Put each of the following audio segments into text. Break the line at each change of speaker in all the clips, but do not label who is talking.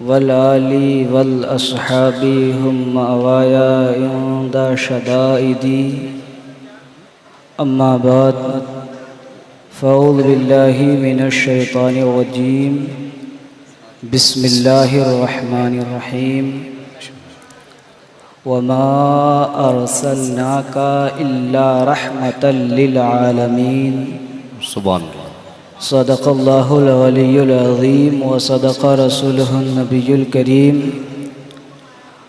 والآل والأصحاب هم مأوایا عند شدائدی اما بعد فاعوذ باللہ من الشیطان الرجیم بسم اللہ الرحمن الرحیم وما ارسلناک الا رحمة للعالمین
سبحان اللہ۔
صدق اللہ العلی العظیم وصدق رسولہ النبی الکریم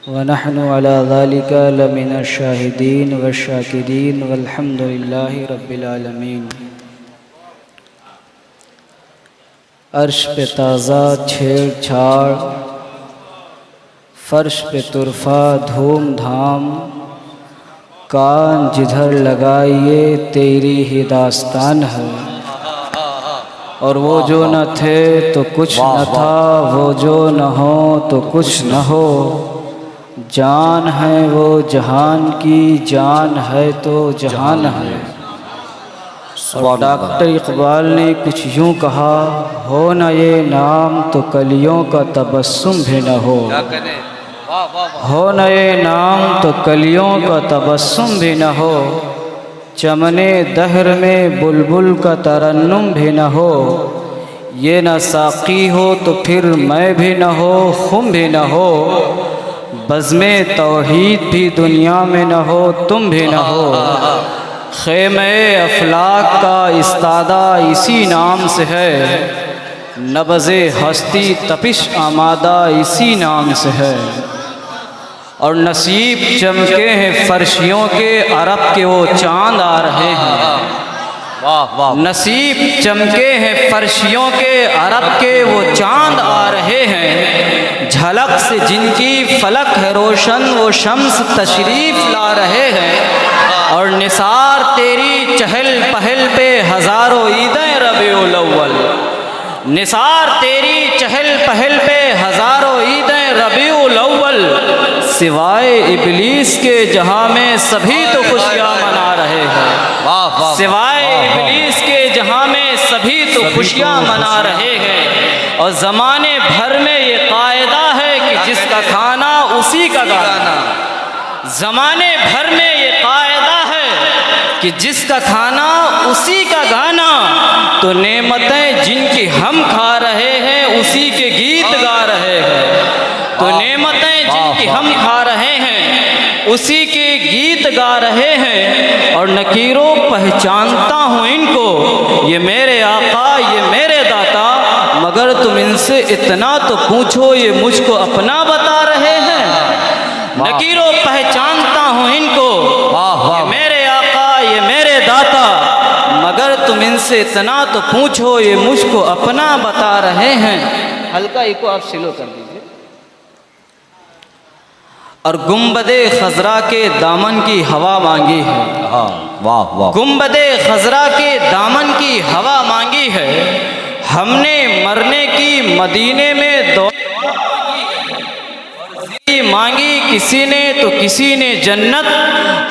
ونحن على ذلك لمن الشاہدین والشاکرین والحمد للہ رب العالمین۔ عرش پہ تازہ چھیڑ چھاڑ، فرش پہ طرفہ دھوم دھام، کان جدھر لگائیے تیری ہی داستان ہے۔ اور وہ جو نہ تھے تو کچھ نہ تھا، وہ جو نہ ہو تو کچھ نہ ہو، جان ہے وہ جہان کی، جان ہے تو جہان ہے۔ اور ڈاکٹر اقبال نے کچھ یوں کہا، ہو نہ یہ نام تو کلیوں کا تبسم بھی نہ ہو، ہو نہ یہ نام تو کلیوں کا تبسم بھی نہ ہو، چمنے دہر میں بلبل کا ترنم بھی نہ ہو، یہ نہ ساقی ہو تو پھر میں بھی نہ ہو، خم بھی نہ ہو، بزم توحید بھی دنیا میں نہ ہو، تم بھی نہ ہو، خیمہ افلاک کا استادہ اسی نام سے ہے، نبض ہستی تپش آمادہ اسی نام سے ہے، اور نصیب چمکے ہیں فرشیوں کے، عرب کے وہ چاند آ رہے ہیں، نصیب چمکے ہیں فرشیوں کے، عرب کے وہ چاند آ رہے ہیں، جھلک سے جن کی فلک ہے روشن، وہ شمس تشریف لا رہے ہیں، اور نثار تیری چہل پہل پہ ہزاروں عیدیں ربیع الاول، نثار تیری چہل پہل پہ ہزاروں عیدیں ربیع الاول، سوائے ابلیس کے جہاں میں سبھی تو خوشیاں منا رہے ہیں، سوائے ابلیس کے جہاں میں سبھی تو خوشیاں منا رہے ہیں، اور زمانے بھر میں یہ قاعدہ ہے کہ جس کا کھانا اسی کا گانا، زمانے بھر میں یہ قاعدہ ہے کہ جس کا کھانا اسی کا گانا، تو نعمتیں جن کی ہم کھا رہے ہیں اسی کے گیت گا رہے ہیں، تو نعمتیں جن کی ہم کھا رہے ہیں اسی کے گیت گا رہے ہیں، اور نکیروں پہچانتا ہوں ان کو، یہ میرے آقا یہ میرے داتا، مگر تم ان سے اتنا تو پوچھو یہ مجھ کو اپنا بتا رہے ہیں، نکیروں پہچانتا ہوں ان کو، یہ میرے آقا یہ میرے داتا، مگر تم ان سے اتنا تو پوچھو یہ مجھ کو اپنا بتا رہے ہیں۔ ہلکا ایکو آپ سلو کر دیجئے۔ اور گنبد خضرا کے دامن کی ہوا مانگی ہے، گنبد خضرا کے دامن کی ہوا مانگی ہے، ہم نے مرنے کی مدینے میں دعا مانگی، کسی نے تو کسی نے جنت،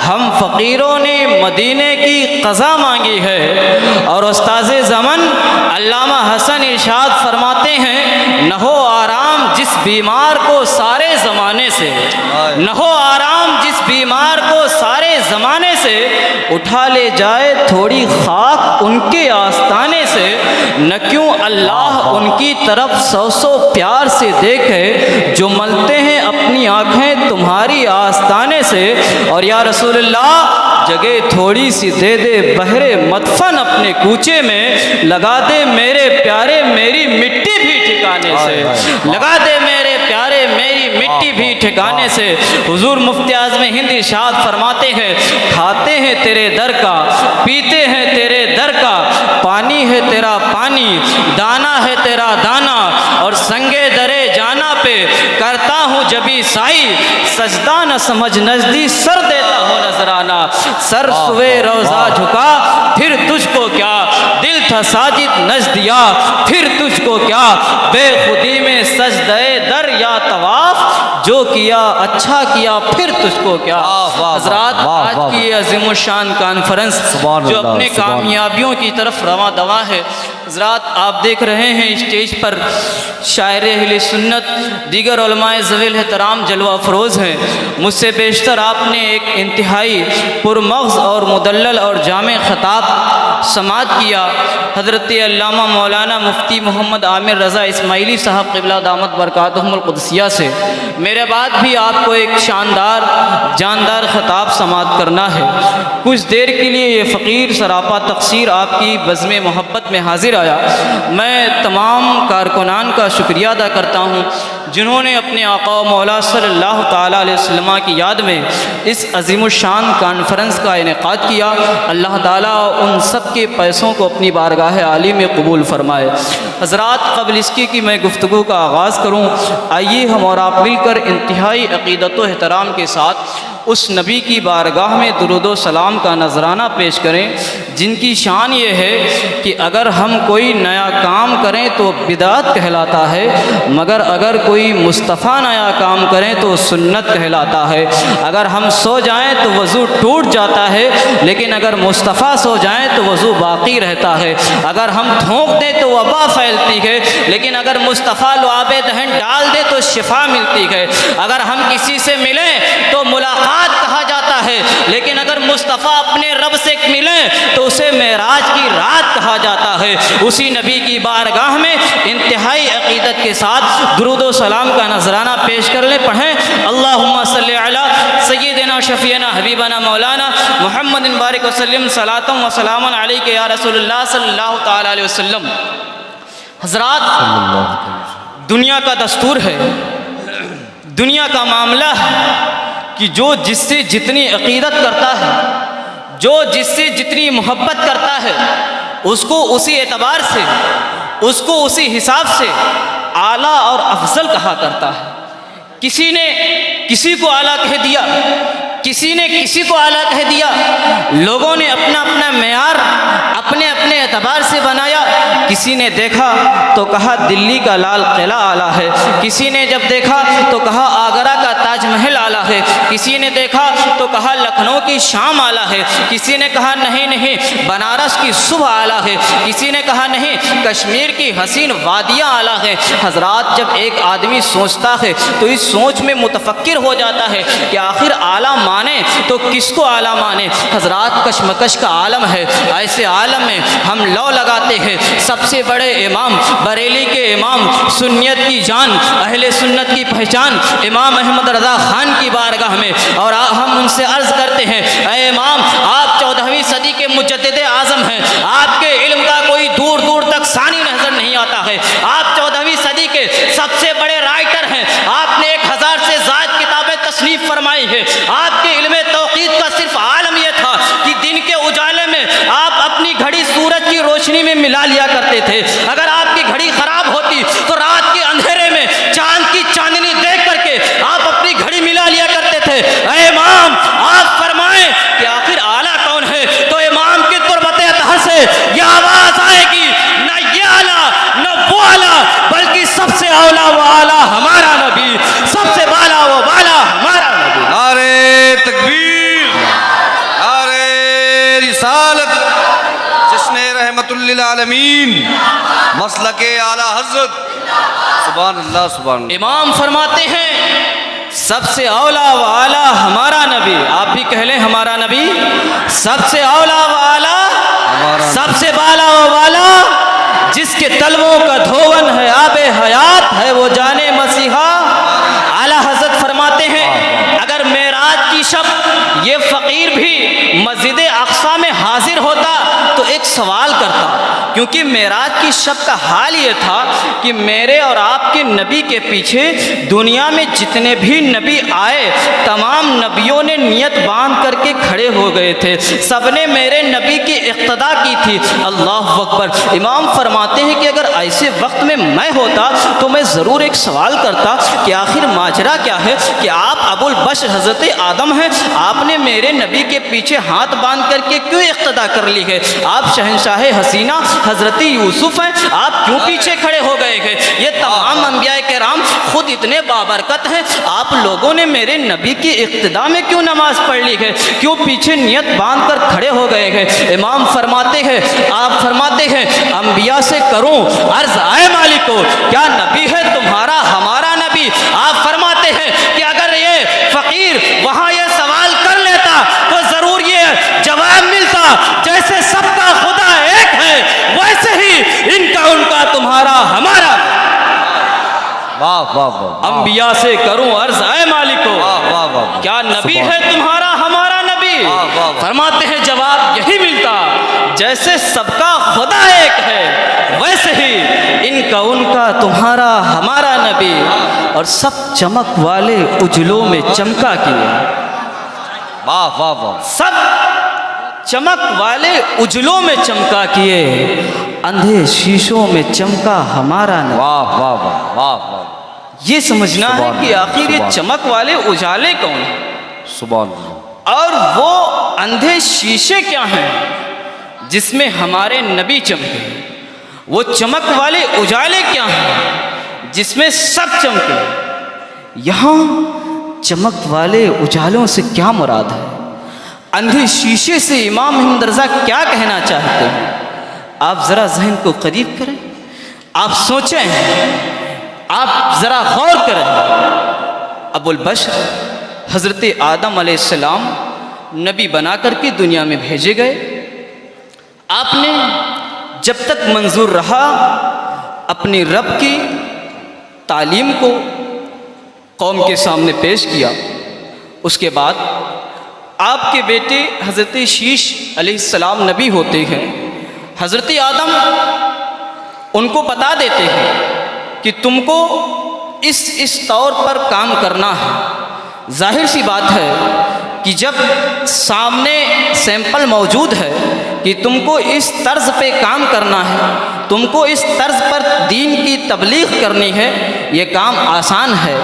ہم فقیروں نے مدینے کی قضا مانگی ہے، اور استاذ زمن علامہ حسن ارشاد فرماتے ہیں، نہ ہو آرام جس بیمار کو سارے زمانے سے، نہ ہو آرام جس بیمار کو سارے زمانے سے، اٹھا لے جائے تھوڑی خاک ان کے آستانے سے، نہ کیوں اللہ ان کی طرف سو سو پیار سے دیکھے، جو ملتے ہیں اپنی آنکھیں تمہاری آستانے سے، اور یا رسول اللہ جگہ تھوڑی سی دے دے بہرے مدفن اپنے کوچے میں، لگا دے میرے پیارے میری مٹی بھی ٹھکانے سے، لگا دے میرے پیارے میری مٹی بھی ٹھکانے سے۔ حضور مفتی اعظم ہند ارشاد فرماتے ہیں، کھاتے ہیں تیرے در کا، پیتے ہیں تیرے در کا، پانی ہے تیرا پانی، دانا ہے تیرا دانا، اور سنگے درے جانا پہ کرتا ہوں جبھی سائی، سجدہ نہ سمجھ نزدی سر دیتا ہوں نذرانہ، سر سوے روزہ جھکا پھر تجھ کو کیا، دل تھا ساجد نزدیا پھر تجھ کو کیا، بے خودی میں سجدے در یا طواف، جو کیا اچھا کیا پھر تجھ کو کیا۔ حضرات آج کی عظیم الشان کانفرنس جو اپنے کامیابیوں کی طرف رواں دواں ہے، حضرات آپ دیکھ رہے ہیں اسٹیج پر شاعر اہل سنت دیگر علماء ذوی احترام جلوہ افروز ہیں. مجھ سے بیشتر آپ نے ایک انتہائی پرمغز اور مدلل اور جامع خطاب سماعت کیا حضرت علامہ مولانا مفتی محمد عامر رضا اسماعیلی صاحب قبلہ دامت برکاتہم القدسیہ سے. میرے بعد بھی آپ کو ایک شاندار جاندار خطاب سماعت کرنا ہے. کچھ دیر کے لیے یہ فقیر سراپا تقصیر آپ کی بزم محبت میں حاضر آیا. میں تمام کارکنان کا شکریہ ادا کرتا ہوں جنہوں نے اپنے آقا و مولا صلی اللہ تعالیٰ علیہ وسلم کی یاد میں اس عظیم الشان کانفرنس کا انعقاد کیا. اللہ تعالیٰ ان سب کے پیسوں کو اپنی بارگاہ عالی میں قبول فرمائے. حضرات قبل اس کی کہ میں گفتگو کا آغاز کروں، آئیے ہم اور آپ مل کر انتہائی عقیدت و احترام کے ساتھ اس نبی کی بارگاہ میں درود و سلام کا نذرانہ پیش کریں جن کی شان یہ ہے کہ اگر ہم کوئی نیا کام کریں تو بدعت کہلاتا ہے، مگر اگر کوئی مصطفیٰ نیا کام کریں تو سنت کہلاتا ہے. اگر ہم سو جائیں تو وضو ٹوٹ جاتا ہے، لیکن اگر مصطفیٰ سو جائیں تو وضو باقی رہتا ہے. اگر ہم تھونک دیں تو وبا پھیلتی ہے، لیکن اگر مصطفیٰ لعاب دہن ڈال دے تو شفا ملتی ہے. اگر ہم کسی سے ملیں تو ملاقات کہا جاتا ہے، لیکن اگر مصطفیٰ اپنے رب سے ملیں تو اسے معراج کی رات کہا جاتا ہے. اسی نبی کی بارگاہ میں انتہائی عقیدت کے ساتھ درود و سلام کا نذرانہ پیش کر لیں. پڑھیں اللہم صلی علی سیدنا شفیعنا حبیبنا مولانا محمد بارک وسلم صلاۃ و سلام علیک یا رسول اللہ صلی اللہ تعالیٰ علیہ وسلم. حضرات دنیا کا دستور ہے، دنیا کا معاملہ ہے کہ جو جس سے جتنی عقیدت کرتا ہے، جو جس سے جتنی محبت کرتا ہے، اس کو اسی اعتبار سے، اس کو اسی حساب سے اعلیٰ اور افضل کہا کرتا ہے. کسی نے کسی کو اعلیٰ کہہ دیا، کسی نے کسی کو اعلیٰ کہہ دیا. لوگوں نے اپنا اپنا معیار اپنے اپنے اعتبار سے بنایا. کسی نے دیکھا تو کہا دلی کا لال قلعہ اعلیٰ ہے، کسی نے جب دیکھا تو کہا آگرہ کا تاج محل اعلیٰ ہے، کسی نے دیکھا تو کہا لکھنؤ کی شام اعلیٰ ہے، کسی نے کہا نہیں نہیں بنارس کی صبح اعلیٰ ہے، کسی نے کہا نہیں کشمیر کی حسین وادیاں اعلیٰ ہے. حضرات جب ایک آدمی سوچتا ہے تو اس سوچ میں متفکر ہو جاتا ہے کہ آخر اعلیٰ مانے تو کس کو اعلیٰ مانے. حضرات کشمکش کا عالم ہے. ایسے عالم میں ہم لو لگاتے ہیں سب سے بڑے امام، بریلی کے امام، سنیت کی جان، اہل سنت کی پہچان امام احمد رضا خان کی بارگاہ میں، اور ہم ان سے عرض کرتے ہیں اے امام آپ 14ویں صدی کے مجدد اعظم ہیں. آپ کے علم کا کوئی دور دور تک ثانی نظر نہیں آتا ہے. آپ 14ویں صدی کے سب سے بڑے رائٹر ہیں. آپ نے 1000 سے زائد کتابیں تصنیف فرمائی ہے. آپ کے علم توقیت کا صرف عالم یہ تھا کہ دن کے اجالے میں آپ اپنی گھڑی سورج کی روشنی میں ملا لیا کرتے تھے. اگر آپ کی گھڑی خراب ہوتی تو رات کے اندھیرے میں چاند کی چاندنی دیکھ کر کے آپ اپنی گھڑی ملا لیا کرتے تھے. اے امام آپ فرمائیں کہ آخر اعلیٰ کون ہے؟ تو امام کی تربت اطہر سے یہ آواز آئے گی نہ یہ اعلیٰ نہ وہ اعلیٰ، بلکہ سب سے اولیٰ و اعلیٰ ہمارا نبی، سب سے بالا و بالا ہمارا نبی.
نعرے تکبیر، نعرے رسالت، جشن رحمت للعالمین، مسلک اعلیٰ حضرت. سبحان اللہ سبحان اللہ.
امام فرماتے ہیں سب سے اولیٰ و اعلیٰ ہمارا نبی. آپ بھی کہہ لیں ہمارا نبی سب سے اولیٰ و اعلیٰ، سب سے بالا و بالا، جس کے طلبوں کا دھون ہے آب حیات ہے وہ جانے مسیحا. اعلیٰ حضرت فرماتے ہیں اگر معراج کی شب یہ فقیر بھی مسجد اقصیٰ میں حاضر ہوتا تو ایک سوال کرتا، کیونکہ معراج کی شب کا حال یہ تھا کہ میرے اور آپ کے نبی کے پیچھے دنیا میں جتنے بھی نبی آئے تمام نبیوں نے نیت باندھ کر کے کھڑے ہو گئے تھے، سب نے میرے نبی کی اقتدا کی تھی. اللہ اکبر. امام فرماتے ہیں کہ اگر ایسے وقت میں ہوتا تو میں ضرور ایک سوال کرتا کہ آخر ماجرا کیا ہے کہ آپ ابو البشر حضرت آدم ہیں، آپ نے میرے نبی کے پیچھے ہاتھ باندھ کر کے کیوں اقتدا کر لی ہے؟ آپ شہنشاہ حسینہ حضرت یوسف ہیں، آپ کیوں پیچھے کھڑے ہو گئے ہیں؟ یہ تمام انبیاء کرام
خود اتنے بابرکت ہیں، آپ لوگوں نے میرے نبی کی اقتدا میں کیوں نماز پڑھ لی ہے؟ کیوں پیچھے نیت باندھ کر کھڑے ہو گئے ہیں؟ امام فرماتے ہیں، آپ فرماتے ہیں انبیاء سے کروں عرض آئے مالکو، کیا نبی ہے تمہارا ہمارا نبی؟ آپ فرماتے ہیں کہ اگر یہ فقیر وہاں یہ سوال کر لیتا تو ضرور یہ جواب ملتا، جیسے سب کا خدا ایک ہے ویسے ہی ان کا تمہارا ہمارا۔
واہ واہ واہ،
انبیاء سے کروں عرض اے مالکو،
واہ واہ واہ،
کیا نبی ہے تمہارا ہمارا نبی؟
واہ واہ واہ۔
فرماتے ہیں جواب یہی ملتا، جیسے سب کا خدا ایک ہے ویسے ہی ان کا تمہارا ہمارا نبی۔ اور سب چمک والے اجلوں میں چمکا کیے،
واہ واہ واہ،
سب چمک والے اجلوں میں چمکا کیے، اندھے شیشوں میں چمکا ہمارا نبی۔
واہ واہ واہ، واہ واہ،
یہ سمجھنا ہے
سبحان
کہ
اللہ،
آخر یہ
سبحان
چمک والے اجالے کون ہیں
سبحان اللہ،
اور وہ اندھے شیشے کیا ہیں جس میں ہمارے نبی چمکے، وہ چمک والے اجالے کیا ہیں جس میں سب چمکے۔ یہاں چمک والے اجالوں سے کیا مراد ہے؟ اندھے شیشے سے امام احمد رضا کیا کہنا چاہتے ہیں؟ آپ ذرا ذہن کو قریب کریں، آپ سوچیں، آپ ذرا غور کریں۔ ابو البشر حضرت آدم علیہ السلام نبی بنا کر کے دنیا میں بھیجے گئے۔ آپ نے جب تک منظور رہا اپنی رب کی تعلیم کو قوم کے سامنے پیش کیا۔ اس کے بعد آپ کے بیٹے حضرت شیش علیہ السلام نبی ہوتے ہیں۔ حضرت آدم ان کو بتا دیتے ہیں کہ تم کو اس طور پر کام کرنا ہے۔ ظاہر سی بات ہے کہ جب سامنے سیمپل موجود ہے کہ تم کو اس طرز پہ کام کرنا ہے، تم کو اس طرز پر دین کی تبلیغ کرنی ہے، یہ کام آسان ہے۔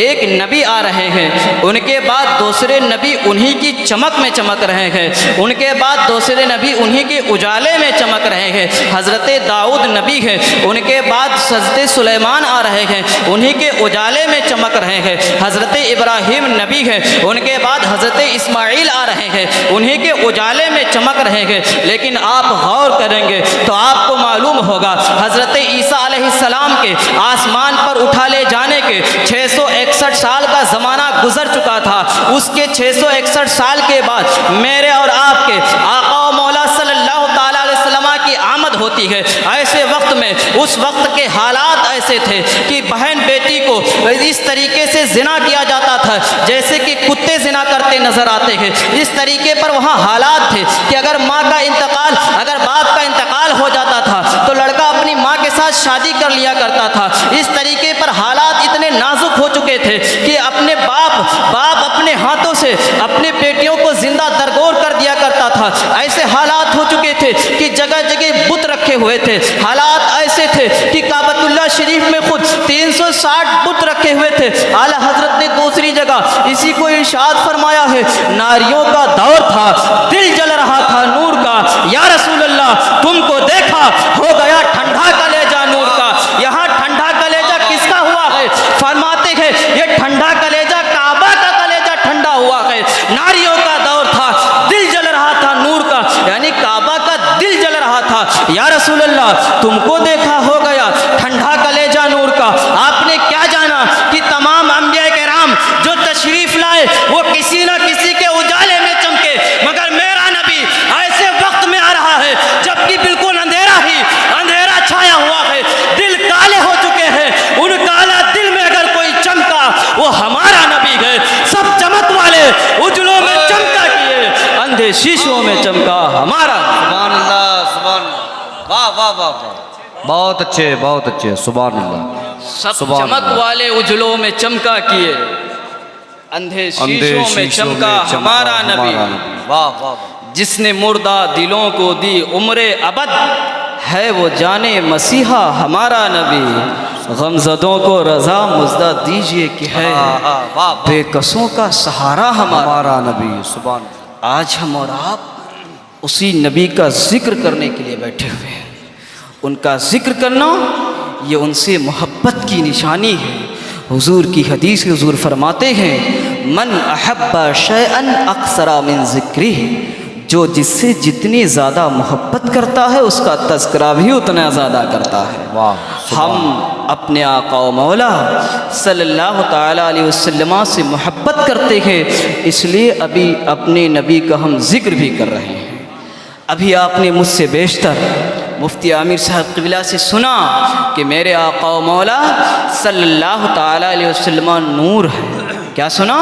ایک نبی آ رہے ہیں، ان کے بعد دوسرے نبی انہی کی چمک میں چمک رہے ہیں، ان کے بعد دوسرے نبی انہی کے اجالے میں چمک رہے ہیں۔ حضرت داؤد نبی ہے، ان کے بعد حضرت سلیمان آ رہے ہیں، انہی کے اجالے میں چمک رہے ہیں۔ حضرت ابراہیم نبی ہے، ان کے بعد حضرت اسماعیل آ رہے ہیں، انہی کے اجالے میں چمک رہے ہیں۔ لیکن آپ غور کریں گے تو آپ کو معلوم ہوگا حضرت عیسیٰ علیہ السلام کے آسمان پر اٹھا لے جانے کے 661 سال کا زمانہ گزر چکا تھا۔ اس کے 661 سال کے بعد میرے اور آپ کے آقا و مولا صلی اللہ تعالیٰ علیہ وسلم کی آمد ہوتی ہے۔ ایسے وقت میں اس وقت کے حالات ایسے تھے کہ بہن بیٹی کو اس طریقے سے زنا کیا جاتا تھا جیسے کہ کتے زنا کرتے نظر آتے ہیں۔ اس طریقے پر وہاں حالات تھے کہ اگر ماں کا انتقال، اگر باپ کا انتقال ہو جاتا تھا تو لڑکا اپنی ماں کے ساتھ شادی کر لیا کرتا تھا۔ اس طریقے پر حالات اتنے نازک ہو چکے تھے کہ اپنے باپ اپنے ہاتھوں سے اپنے بیٹیوں کو زندہ درگور کر دیا کرتا تھا۔ ایسے حالات ہو چکے تھے کہ جگہ جگہ بت رکھے ہوئے تھے۔ حالات ایسے تھے کہ کعبۃ اللہ شریف میں خود 360 بت رکھے ہوئے تھے۔ اعلیٰ حضرت نے دوسری جگہ اسی کو ارشاد فرمایا ہے، ناریوں کا دور تھا، دل جل رہا تھا نور کا، یا رسول اللہ تم کو دیکھا ہو گیا ٹھنڈا کلیجہ نور کا۔ یہاں ٹھنڈا کلیجہ کس کا ہوا ہے؟ فرماتے ہیں یہ ٹھنڈا کلیجہ کعبہ کا کلیجہ ٹھنڈا ہوا ہے۔ ناریوں کا دور تھا، دل جل رہا تھا نور کا، یعنی کعبہ کا دل جل رہا تھا۔ یا رسول اللہ تم کو دیکھا ہو گیا ٹھنڈا کلیجہ نور کا۔ آپ نے کیا جانا کہ تمام انبیاء کرام جو تشریف لائے وہ کسی نہ کسی کے اجالے میں چمکے، مگر میرا نبی ایسے وقت میں آ رہا ہے جبکہ بالکل اندھیرا چھایا ہوا ہے، دل کالے ہو چکے ہیں۔ ان کالا دل میں اگر کوئی چمکا وہ ہمارا نبی ہے۔ سب چمک والے اجلوں میں چمکا کیے، اندھے شیشوں میں چمکا ہمارا۔
سبحان اللہ، سبحان اللہ، واہ واہ واہ واہ، بہت اچھے، سبحان اللہ،
سب
سبحان
چمک
اللہ۔
والے اجلوں میں چمکا کیے، اندھے شیشوں میں چمکا ہمارا نبی۔
واہ واہ،
جس نے مردہ دلوں کو دی عمر ابد، ہے وہ جانے مسیحا ہمارا نبی۔ غمزدوں کو رضا مزدہ دیجئے کہ ہے بے کسوں کا سہارا ہمارا
نبی، سبحان اللہ۔
آج ہم اور آپ اسی نبی کا ذکر کرنے کے لیے بیٹھے ہوئے ہیں۔ ان کا ذکر کرنا یہ ان سے محبت کی نشانی ہے، حضور کی حدیث حضور فرماتے ہیں من احب شیئن اکثر من ذکرہ، جو جس سے جتنی زیادہ محبت کرتا ہے اس کا تذکرہ بھی اتنا زیادہ کرتا ہے۔
واہ،
ہم اپنے آقا و مولا صلی اللہ تعالیٰ علیہ وسلم سے محبت کرتے ہیں، اس لیے ابھی اپنے نبی کا ہم ذکر بھی کر رہے ہیں۔ ابھی آپ نے مجھ سے بیشتر مفتی عامر صاحب قبلہ سے سنا کہ میرے آقا و مولا صلی اللہ تعالیٰ علیہ وسلم نور ہے۔ کیا سنا؟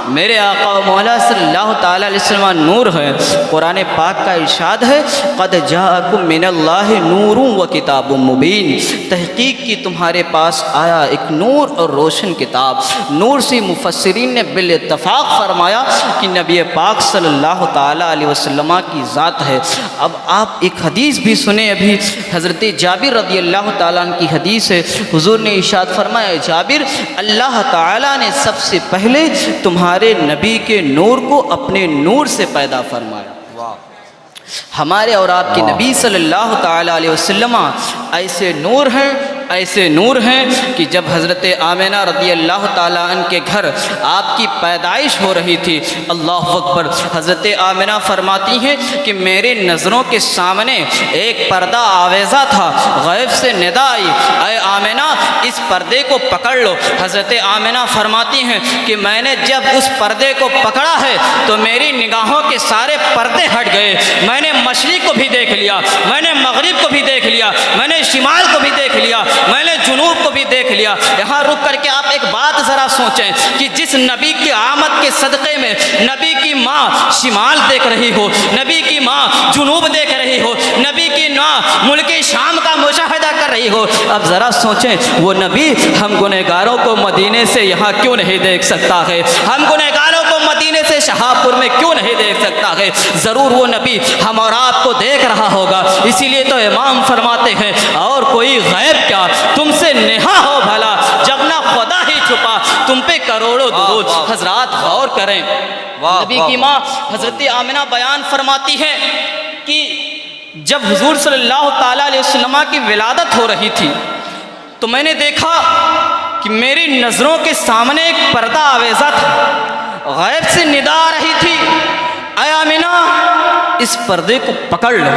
میرے آقا و مولا صلی اللہ تعالیٰ علیہ وسلم نور ہے۔ قرآن پاک کا ارشاد ہے قد جاءکم من اللہ نور و کتاب مبین، تحقیق کی تمہارے پاس آیا ایک نور اور روشن کتاب۔ نور سے مفسرین نے بالاتفاق فرمایا کہ نبی پاک صلی اللہ تعالیٰ علیہ وسلم کی ذات ہے۔ اب آپ ایک حدیث بھی سنیں، ابھی حضرت جابر رضی اللہ تعالیٰ عنہ کی حدیث ہے، حضور نے ارشاد فرمایا جابر اللہ تعالیٰ نے سب سے پہلے تمہارے نبی کے نور کو اپنے نور سے پیدا فرمایا۔ ہمارے اور آپ کے نبی صلی اللہ تعالیٰ علیہ وسلم ایسے نور ہیں کہ جب حضرت آمنہ رضی اللہ تعالیٰ عنہ کے گھر آپ کی پیدائش ہو رہی تھی، اللہ اکبر، حضرت آمنہ فرماتی ہیں کہ میرے نظروں کے سامنے ایک پردہ آویزہ تھا، غیب سے ندا آئی اے آمنہ اس پردے کو پکڑ لو۔ حضرت آمنہ فرماتی ہیں کہ میں نے جب اس پردے کو پکڑا ہے تو میری نگاہوں کے سارے پردے ہٹ گئے، میں نے مشرق کو بھی دیکھ لیا، میں نے مغرب کو بھی دیکھ لیا، میں نے شمال کو بھی دیکھ لیا، میں نے جنوب کو بھی دیکھ لیا۔ یہاں رک کر کے آپ ایک بات ذرا سوچیں کہ جس نبی کی آمد کے صدقے میں نبی کی ماں شمال دیکھ رہی ہو، نبی کی ماں جنوب دیکھ رہی ہو، نبی کی ماں ملک شام کا مشاہدہ کر رہی ہو، اب ذرا سوچیں وہ نبی ہم گنہگاروں کو مدینے سے یہاں کیوں نہیں دیکھ سکتا ہے؟ ہم گنہگاروں کو مدینے سے شہاب پور میں کیوں نہیں دیکھ سکتا ہے؟ ضرور وہ نبی ہم اور آپ کو دیکھ رہا ہوگا۔ اسی لیے تو امام فرماتے ہیں اور کوئی غیب کیا تم سے نہا ہو بھلا، جب نہ خدا ہی چھپا تم پہ کروڑوں درود۔ حضرات غور کریں، نبی کی ماں حضرت آمنہ بیان فرماتی ہے کہ جب حضور صلی اللہ تعالیٰ علیہ وسلم کی ولادت ہو رہی تھی تو میں نے دیکھا کہ میری نظروں کے سامنے ایک پردہ آویزہ تھا، غیب سے ندا آ رہی تھی اے آمنہ اس پردے کو پکڑ لو،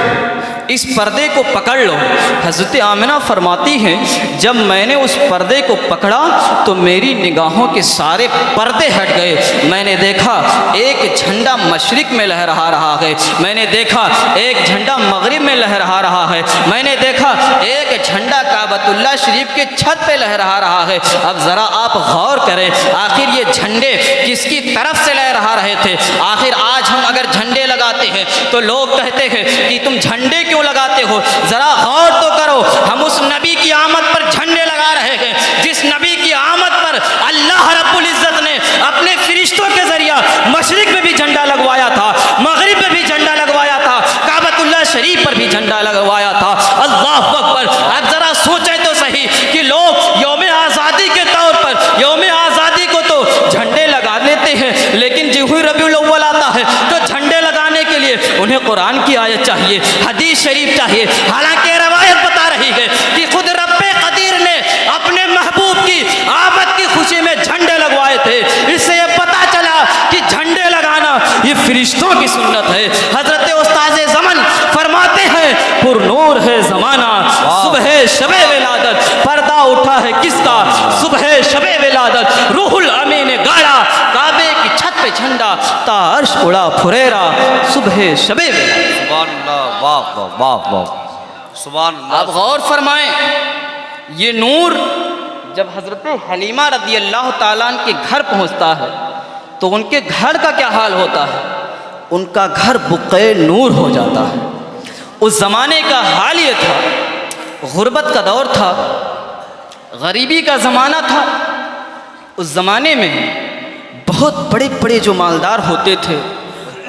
اس پردے کو پکڑ لو۔ حضرت آمنہ فرماتی ہیں جب میں نے اس پردے کو پکڑا تو میری نگاہوں کے سارے پردے ہٹ گئے، میں نے دیکھا ایک جھنڈا مشرق میں لہرا رہا ہے، میں نے دیکھا ایک جھنڈا مغرب میں لہرا رہا ہے، میں نے دیکھا ایک جھنڈا کعبۃ اللہ شریف کے چھت پہ لہرا رہا ہے۔ اب ذرا آپ غور کریں آخر یہ جھنڈے کس کی طرف سے لہرا رہے تھے؟ آخر آج ہم اگر جھنڈے لگاتے ہیں تو لوگ کہتے ہیں کہ تم جھنڈے کیوں لگاتے ہو؟ ذرا غور تو کرو، ہم اس نبی کی آمد پر جھنڈے لگا رہے ہیں جس نبی کی آمد پر اللہ رب العزت نے اپنے فرشتوں کے ذریعہ مشرق میں بھی جھنڈا لگوایا تھا، مغرب میں بھی جھنڈا لگوایا تھا، کعبۃ اللہ شریف پر بھی جھنڈا لگوایا تھا۔ اللہ اکبر، اب ذرا سوچیں تو صحیح کہ لوگ یوم آزادی کے طور پر یوم آزادی کو تو جھنڈے لگا لیتے ہیں، لیکن جب ربیع الاول آتا ہے تو جھنڈے لگانے کے لیے انہیں قرآن کی آیت چاہیے، حدیث شریف چاہیے، حالانکہ روایت بتا رہی ہے کہ خود رب قدیر نے اپنے محبوب کی آمد کی خوشی میں جھنڈے لگوائے تھے۔ اس سے یہ پتا چلا کہ جھنڈے لگانا یہ فرشتوں کی سنت ہے۔ حضرت استاد زمن فرماتے ہیں پر نور ہے زمانہ، صبح شب ولادت پردہ اٹھا ہے کس کا؟ صبح شب ولادت روح الامین نے گاڑا کعبے کی چھت پہ جھنڈا تا عرش اڑا پھریرا صبح شب ولادت۔
سبحان اللہ، واہ واہ واہ واہ، سبحان اللہ۔
آپ غور فرمائیں یہ نور جب حضرت حلیمہ رضی اللہ تعالیٰ عنہ کے گھر پہنچتا ہے تو ان کے گھر کا کیا حال ہوتا ہے؟ ان کا گھر بقعے نور ہو جاتا ہے۔ اس زمانے کا حال یہ تھا، غربت کا دور تھا، غریبی کا زمانہ تھا۔ اس زمانے میں بہت بڑے بڑے جو مالدار ہوتے تھے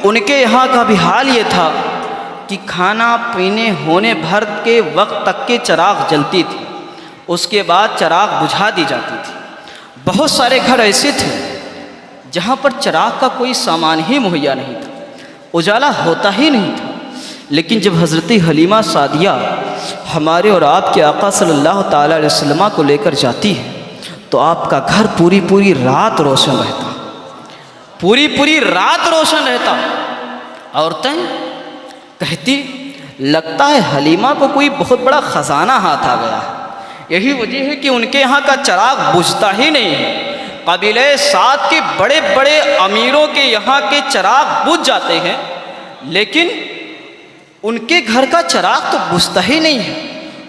ان کے یہاں کا بھی حال یہ تھا کہ کھانا پینے ہونے بھر کے وقت تک کے چراغ جلتی تھی، اس کے بعد چراغ بجھا دی جاتی تھی۔ بہت سارے گھر ایسے تھے جہاں پر چراغ کا کوئی سامان ہی مہیا نہیں تھا، اجالا ہوتا ہی نہیں تھا۔ لیکن جب حضرت حلیمہ سعدیہ ہمارے اور آپ کے آقا صلی اللہ تعالیٰ علیہ وسلم کو لے کر جاتی ہے تو آپ کا گھر پوری رات روشن رہتا، پوری رات روشن رہتا۔ عورتیں کہتی لگتا ہے حلیمہ کو کوئی بہت بڑا خزانہ ہاتھ آ گیا ہے، یہی وجہ ہے کہ ان کے یہاں کا چراغ بجھتا ہی نہیں ہے۔ قبیلہ سعد کے بڑے بڑے امیروں کے یہاں کے چراغ بجھ جاتے ہیں، لیکن ان کے گھر کا چراغ تو بجھتا ہی نہیں ہے،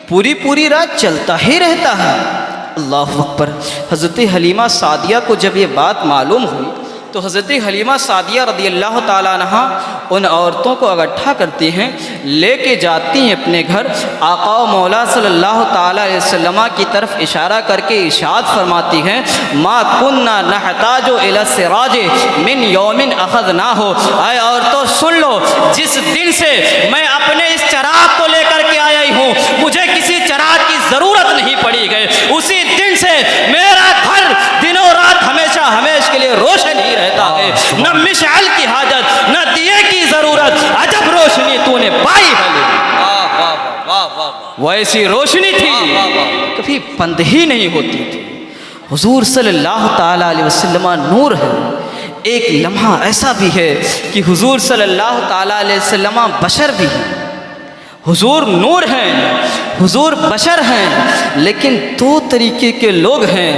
پوری رات چلتا ہی رہتا ہے۔ اللہ اکبر۔ حضرت حلیمہ سعدیہ کو جب یہ بات معلوم ہوئی تو حضرت حلیمہ سعدیہ رضی اللہ تعالیٰ عنہا ان عورتوں کو اکٹھا کرتی ہیں، لے کے جاتی ہیں اپنے گھر۔ آقا و مولا صلی اللہ تعالیٰ علیہ وسلم کی طرف اشارہ کر کے ارشاد فرماتی ہیں، ما کننا نحتاج الی السراج من یوم اخذناہ۔ اے عورتوں سن لو، جس دن سے میں اپنے اس چراغ کو لے کر کے آئی ہوں، مجھے کسی چراغ کی ضرورت نہیں پڑی گئی، اسی دن سے میرا گھر دنوں رات ہمیشہ کے لیے روشن ہی رہتا ہے، نہ مشعل کی حاجت نہ دیے کی ضرورت، عجب روشنی تو نے پائی ہے۔ وہ ایسی روشنی تھی کبھی بند ہی نہیں ہوتی تھی۔ حضور صلی اللہ تعالیٰ علیہ وسلم نور ہے۔ ایک لمحہ ایسا بھی ہے کہ حضور صلی اللہ تعالیٰ علیہ وسلم بشر بھی ہیں، حضور نور ہیں، حضور بشر ہیں، لیکن دو طریقے کے لوگ ہیں۔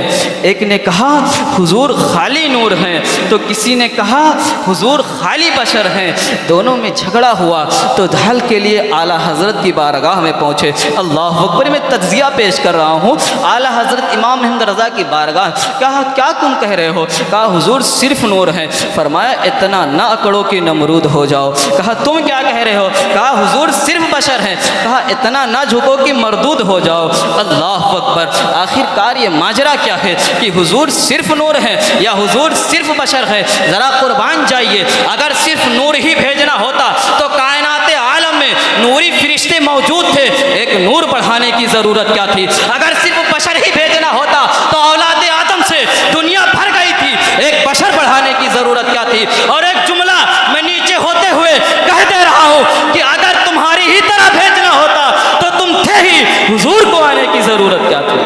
ایک نے کہا حضور خالی نور ہیں، تو کسی نے کہا حضور خالی بشر ہیں۔ دونوں میں جھگڑا ہوا تو حل کے لیے اعلیٰ حضرت کی بارگاہ میں پہنچے۔ اللہ اکبر۔ میں تجزیہ پیش کر رہا ہوں۔ اعلیٰ حضرت امام محمد رضا کی بارگاہ، کہا کیا تم کہہ رہے ہو؟ کہا حضور صرف نور ہیں۔ فرمایا اتنا نہ اکڑو کہ نمرود ہو جاؤ۔ کہا تم کیا کہہ رہے ہو؟ کہا حضور صرف بشر ہیں۔ کہا اتنا نہ جھکو کہ مردود ہو جاؤ۔ اللہ اکبر۔ آخر کار یہ ماجرا کیا ہے کہ حضور صرف نور ہے یا حضور صرف بشر ہے؟ ذرا قربان جائیے، اگر صرف نور ہی بھیجنا ہوتا تو کائنات عالم میں نوری فرشتے موجود تھے، ایک نور بڑھانے کی ضرورت کیا تھی؟ اگر صرف بشر ہی بھیجنا ہوتا تو اولاد آدم سے دنیا بھر گئی تھی، ایک بشر بڑھانے کی ضرورت کیا تھی؟ اور ایک جملہ میں نیچے ہوتے ہوئے کہہ دے رہا ہوں کہ اگر تمہاری ہی طرح بھیجنا ہوتا تو تم تھے ہی، حضور کو آنے کی ضرورت کیا تھی؟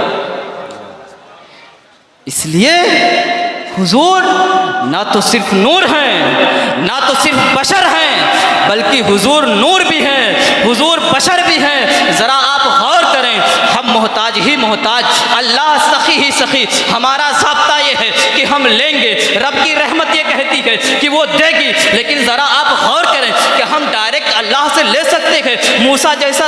اس لیے حضور نہ تو صرف نور ہیں، نہ تو صرف بشر ہیں، بلکہ حضور نور بھی ہیں، حضور بشر بھی ہیں۔ ذرا آپ غور کریں، ہم محتاج ہی محتاج، اللہ سخی ہی سخی۔ ہمارا ضابطہ یہ ہے کہ ہم لیں گے، رب کی رحمت یہ کہتی ہے کہ وہ دے گی، لیکن ذرا آپ غور کریں کہ ہم ڈائریکٹ اللہ سے لے سکتے ہیں۔ موسیٰ جیسا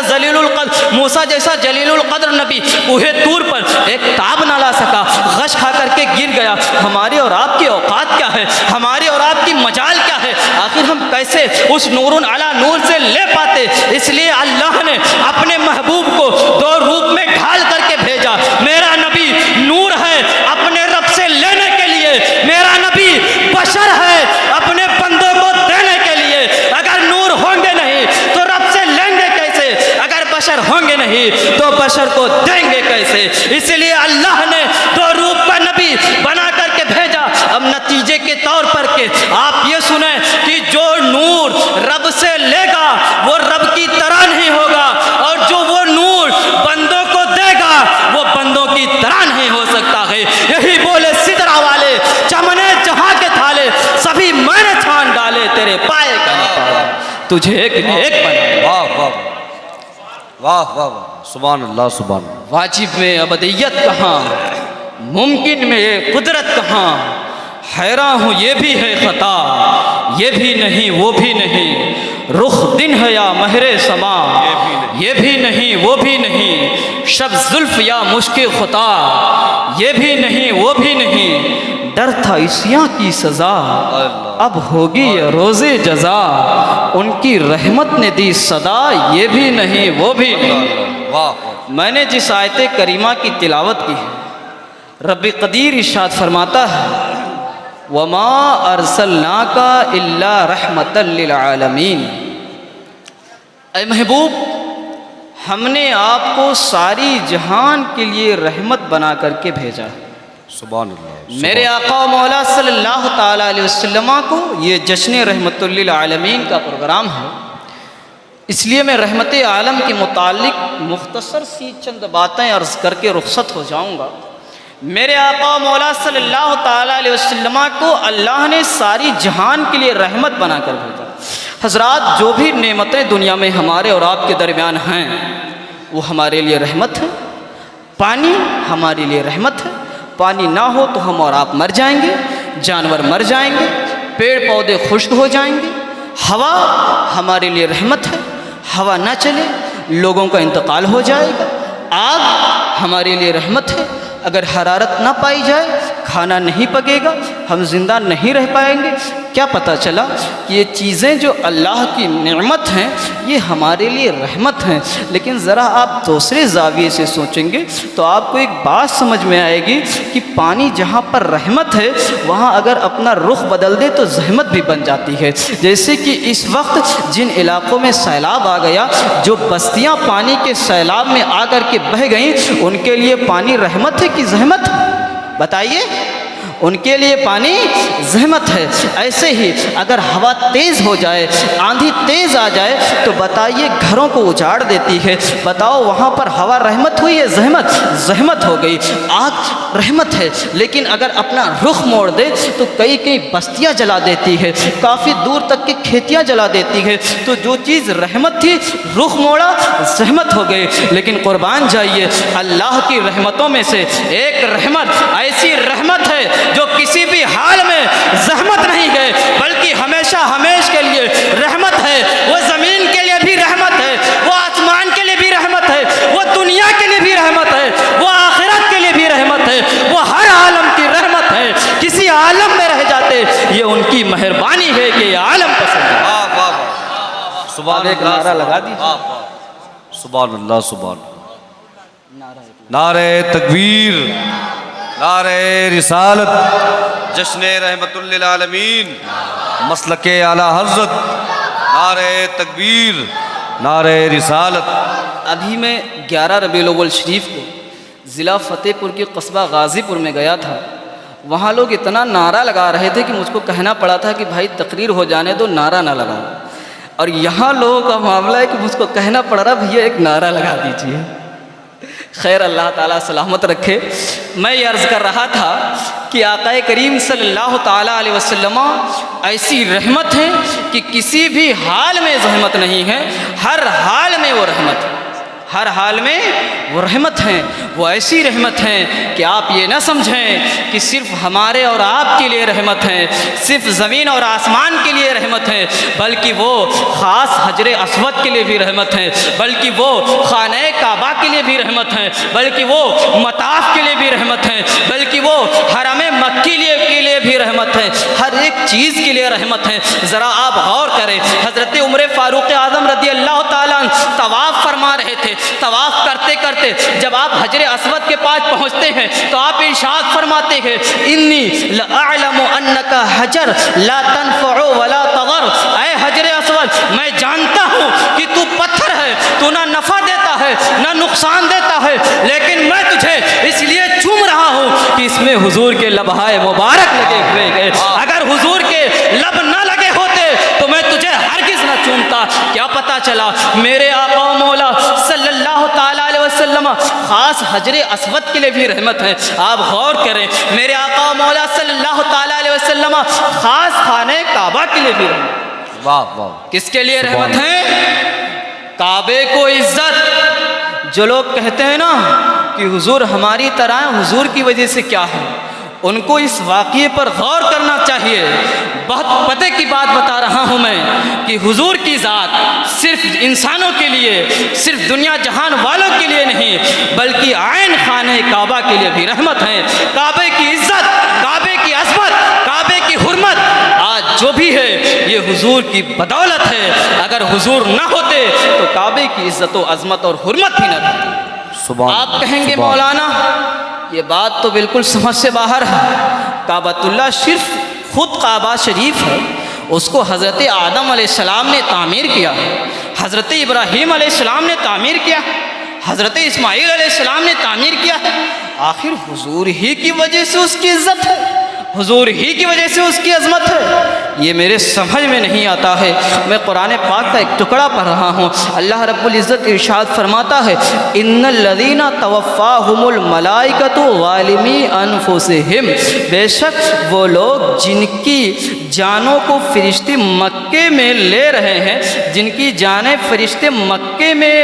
جلیل القدر نبی کوہ طور پر ایک تاب نہ لا سکا، غش کھا کر کے گر گیا۔ ہماری اور آپ کی اوقات کیا ہے؟ ہماری اور آپ کی مجال کیا ہے؟ آخر ہم کیسے اس نور علی نور سے لے پاتے؟ اس لیے اللہ نے اپنے محبوب کو دو روپ میں ڈھال کر کے بھیجا۔ میرا نبی نور ہے اپنے رب سے لینے کے لیے، میرا نبی بشر ہے اپنے بندوں کو دینے کے لیے۔ اگر نور ہوں گے نہیں تو رب سے لیں گے کیسے؟ اگر بشر ہوں گے نہیں تو بشر کو دیں گے کیسے؟ اس لیے اللہ نے دو روپ کا نبی بنا کر کے بھیجا۔ اب نتیجے کے طور پر کہ آپ یہ سنیں کہ جو نور رب سے لے گا وہ رب کی طرح نہیں ہوگا، اور جو وہ نور بندوں کو دے گا وہ بندوں کی طرح نہیں ہو سکتا ہے۔ یہی بولے سدرا والے، چمنے جہاں کے تھالے سبھی میں نے چھان ڈالے، تیرے پائے کا تجھے ایک نے ایک بنا۔
واہ واہ واہ واہ، سبحان اللہ سبحان اللہ۔
واجب میں ابدیت کہاں، ممکن میں یہ قدرت کہاں؟ حیران ہوں یہ بھی ہے خطا، یہ بھی نہیں وہ بھی نہیں، رخ دن ہے یا مہر سما، یہ بھی نہیں وہ بھی نہیں، شب زلف یا مشک خطا، یہ بھی نہیں وہ بھی نہیں، ڈر تھا عصیاں کی سزا، اب ہوگی یہ روز جزا، ان کی رحمت نے دی صدا، یہ بھی نہیں وہ بھی نہیں۔ میں نے جس آیت کریمہ کی تلاوت کی ہے، رب قدیر ارشاد فرماتا ہے وَمَا أَرْسَلْنَاكَ إِلَّا رَحْمَةً لِّلْعَالَمِينَ۔ اے محبوب، ہم نے آپ کو ساری جہان کے لیے رحمت بنا کر کے بھیجا۔
سبحان اللہ۔
میرے آقا و مولا صلی اللہ تعالیٰ علیہ وسلم کو یہ جشن رحمت للعالمین کا پروگرام ہے، اس لیے میں رحمت عالم کے متعلق مختصر سی چند باتیں عرض کر کے رخصت ہو جاؤں گا۔ میرے آقا مولا صلی اللہ تعالیٰ علیہ وسلم کو اللہ نے ساری جہان کے لیے رحمت بنا کر بھیجا۔ حضرات، جو بھی نعمتیں دنیا میں ہمارے اور آپ کے درمیان ہیں وہ ہمارے لیے رحمت ہے۔ پانی ہمارے لیے رحمت ہے، پانی نہ ہو تو ہم اور آپ مر جائیں گے، جانور مر جائیں گے، پیڑ پودے خشک ہو جائیں گے۔ ہوا ہمارے لیے رحمت ہے، ہوا نہ چلے لوگوں کا انتقال ہو جائے گا۔ آگ ہمارے لیے رحمت ہے، اگر حرارت نہ پائی جائے کھانا نہیں پکے گا، ہم زندہ نہیں رہ پائیں گے۔ کیا پتہ چلا کہ یہ چیزیں جو اللہ کی نعمت ہیں یہ ہمارے لیے رحمت ہیں، لیکن ذرا آپ دوسرے زاویے سے سوچیں گے تو آپ کو ایک بات سمجھ میں آئے گی کہ پانی جہاں پر رحمت ہے وہاں اگر اپنا رخ بدل دے تو زحمت بھی بن جاتی ہے۔ جیسے کہ اس وقت جن علاقوں میں سیلاب آ گیا، جو بستیاں پانی کے سیلاب میں آ کر کے بہہ گئیں، ان کے لیے پانی رحمت ہے کہ زحمت؟ بتائیے، ان کے لیے پانی زحمت ہے۔ ایسے ہی اگر ہوا تیز ہو جائے، آندھی تیز آ جائے تو بتائیے گھروں کو اجاڑ دیتی ہے۔ بتاؤ وہاں پر ہوا رحمت ہوئی ہے زحمت؟ زحمت ہو گئی۔ آگ رحمت ہے، لیکن اگر اپنا رخ موڑ دے تو کئی بستیاں جلا دیتی ہے، کافی دور تک کی کھیتیاں جلا دیتی ہے۔ تو جو چیز رحمت تھی رخ موڑا، زحمت ہو گئی۔ لیکن قربان جائیے، اللہ کی رحمتوں میں سے ایک رحمت ایسی رحمت ہے جو کسی بھی حال میں زحمت نہیں گئے بلکہ ہمیشہ ہمیش کے لیے رحمت ہے۔ وہ زمین کے لیے بھی رحمت ہے، وہ آسمان کے لیے بھی رحمت ہے، وہ دنیا کے لیے بھی رحمت ہے، وہ آخرت کے لیے بھی رحمت ہے، وہ ہر عالم کی رحمت ہے۔ کسی عالم میں رہ جاتے یہ ان کی مہربانی ہے کہ یہ عالم پسند ہے۔
سبحان
ایک نعرہ لگا دیجیے۔
سبحان اللہ، سبحان اللہ۔ نعرہ تکبیر، نعرہ رسالت، جشن رحمت للعالمین، مسلک اعلیٰ حضرت، نعرہ تکبیر، نعرہ رسالت۔
ابھی میں 11 ربیع الاول شریف کو ضلع فتح پور کے قصبہ غازی پور میں گیا تھا۔ وہاں لوگ اتنا نعرہ لگا رہے تھے کہ مجھ کو کہنا پڑا تھا کہ بھائی تقریر ہو جانے دو، نعرہ نہ لگاؤ۔ اور یہاں لوگوں کا معاملہ ہے کہ مجھ کو کہنا پڑ رہا بھیا ایک نعرہ لگا دیجیے۔ خیر، اللہ تعالیٰ سلامت رکھے۔ میں یہ عرض کر رہا تھا کہ آقا کریم صلی اللہ تعالیٰ علیہ وسلم ایسی رحمت ہے کہ کسی بھی حال میں زحمت نہیں ہے، ہر حال میں وہ رحمت ہے، ہر حال میں وہ رحمت ہیں۔ وہ ایسی رحمت ہیں کہ آپ یہ نہ سمجھیں کہ صرف ہمارے اور آپ کے لیے رحمت ہیں، صرف زمین اور آسمان کے لیے رحمت ہیں، بلکہ وہ خاص حجر اسود کے لیے بھی رحمت ہیں، بلکہ وہ خانہ کعبہ کے لیے بھی رحمت ہیں، بلکہ وہ مطاف کے لیے بھی رحمت ہیں، بلکہ وہ حرم مکی کے لیے بھی رحمت ہیں، ہر ایک چیز کے لیے رحمت ہیں۔ ذرا آپ غور کریں، حضرت عمر فاروق اعظم رضی اللہ تعالیٰ عنہ طواف فرما رہے تھے۔ طواف کرتے کرتے جب آپ حجر اسود کے پاس پہنچتے ہیں تو آپ ارشاد فرماتے ہیں، انی لأعلم انک حجر لا تنفع ولا تضر۔ اے حجر اسود، میں جانتا ہوں کہ تو پتھر ہے، تو نہ نفع دیتا ہے نہ نقصان دیتا ہے، لیکن میں تجھے اس لیے چوم رہا ہوں کہ اس میں حضور کے لبہائے مبارک لگے ہوئے ہیں۔ اگر حضور کے لب نہ لگے ہوتے تو میں تجھے ہرگز نہ چومتا۔ کیا پتہ چلا میرے آقا و مولا صلی اللہ تعالیٰ علیہ وسلم خاص حجر اسود کے لیے بھی رحمت ہے۔ آپ غور کریں، میرے آقا و مولا صلی اللہ تعالیٰ علیہ وسلم خاص خانہ کعبہ کے لیے بھی رحمت۔
واہ واہ،
کس کے لیے رحمت ہے؟ کعبے کو عزت۔ جو لوگ کہتے ہیں نا کہ حضور ہماری طرح ہیں، حضور کی وجہ سے کیا ہے، ان کو اس واقعے پر غور کرنا چاہیے۔ بہت پتے کی بات بتا رہا ہوں میں کہ حضور کی ذات صرف انسانوں کے لیے، صرف دنیا جہان والوں کے لیے نہیں بلکہ عین خانہ کعبہ کے لیے بھی رحمت ہے۔ کعبے کی عزت، کعبے کی عظمت، کعبے کی حرمت آج جو بھی ہے یہ حضور کی بدولت ہے۔ اگر حضور نہ ہوتے تو کعبے کی عزت و عظمت اور حرمت ہی نہ رہتی۔ آپ کہیں گے مولانا یہ بات تو بالکل سمجھ سے باہر ہے، کعبۃ اللہ صرف خود کعبہ شریف ہے، اس کو حضرت آدم علیہ السلام نے تعمیر کیا، حضرت ابراہیم علیہ السلام نے تعمیر کیا، حضرت اسماعیل علیہ السلام نے تعمیر کیا ہے۔ آخر حضور ہی کی وجہ سے اس کی عزت ہے، حضور ہی کی وجہ سے اس کی عظمت ہے، یہ میرے سمجھ میں نہیں آتا ہے۔ میں قرآن پاک کا ایک ٹکڑا پڑھ رہا ہوں، اللہ رب العزت ارشاد فرماتا ہے ان الذین توفاہم الملائکۃ ظالمی انفسہم، بے شک وہ لوگ جن کی جانوں کو فرشتے مکے میں لے رہے ہیں، جن کی جانیں فرشتے مکے میں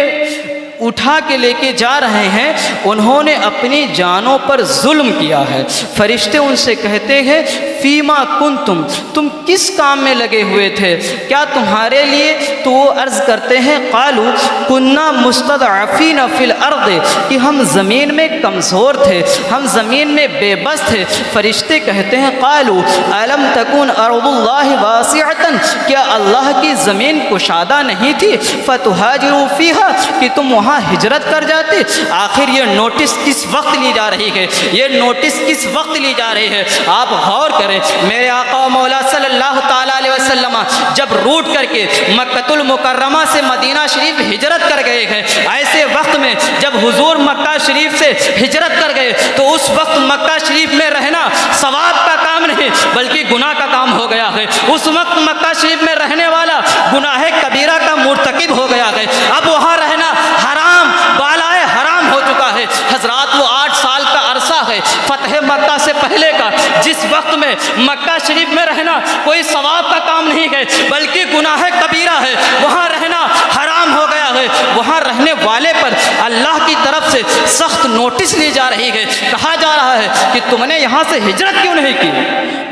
اٹھا کے لے کے جا رہے ہیں، انہوں نے اپنی جانوں پر ظلم کیا ہے۔ فرشتے ان سے کہتے ہیں فیما کنتم، تم کس کام میں لگے ہوئے تھے، کیا تمہارے لیے؟ تو وہ عرض کرتے ہیں قالوا کنا مستضعفین فی الارض، کہ ہم زمین میں کمزور تھے، ہم زمین میں بے بس تھے۔ فرشتے کہتے ہیں قالوا الم تکن ارض اللہ واسعۃ، کیا اللہ کی زمین کشادہ نہیں تھی؟ فتہاجروا فیہا، کہ تم وہاں ہجرت کر جاتے۔ آخر یہ نوٹس کس وقت لی جا رہی ہے، یہ نوٹس کس وقت لی جا رہی ہے؟ آپ غور کریں، میرے آقا و مولا صلی اللہ تعالیٰ علیہ وسلم جب روٹ کر کے مکہ المکرمہ سے مدینہ شریف ہجرت کر گئے ہیں، ایسے وقت میں جب حضور مکہ شریف سے ہجرت کر گئے تو اس وقت مکہ شریف میں رہنا ثواب کا کام نہیں بلکہ گناہ کا کام ہو گیا ہے۔ اس وقت مکہ شریف میں رہنے والا گناہ کبیرہ کا مرتکب ہو گیا ہے، اب وہاں رہنا حرام بالائے حرام ہو چکا ہے۔ حضرات وہ 8 سال کا عرصہ ہے فتح مکہ سے پہلے کا، جس وقت میں مکہ شریف میں رہنا کوئی ثواب کا کام نہیں ہے بلکہ گناہ کبیرہ ہے، وہاں رہنا حرام ہو گیا ہے۔ وہاں رہنے والے پر اللہ کی طرف سے سخت نوٹس لی جا رہی ہے، کہا جا رہا ہے کہ تم نے یہاں سے ہجرت کیوں نہیں کی،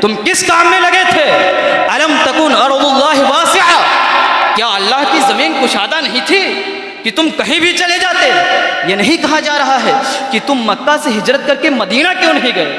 تم کس کام میں لگے تھے؟ الم تکن ارض اللہ واسعہ، کیا اللہ کی زمین کشادہ نہیں تھی کہ تم کہیں بھی چلے جاتے؟ یہ نہیں کہا جا رہا ہے کہ تم مکہ سے ہجرت کر کے مدینہ کیوں نہیں گئے،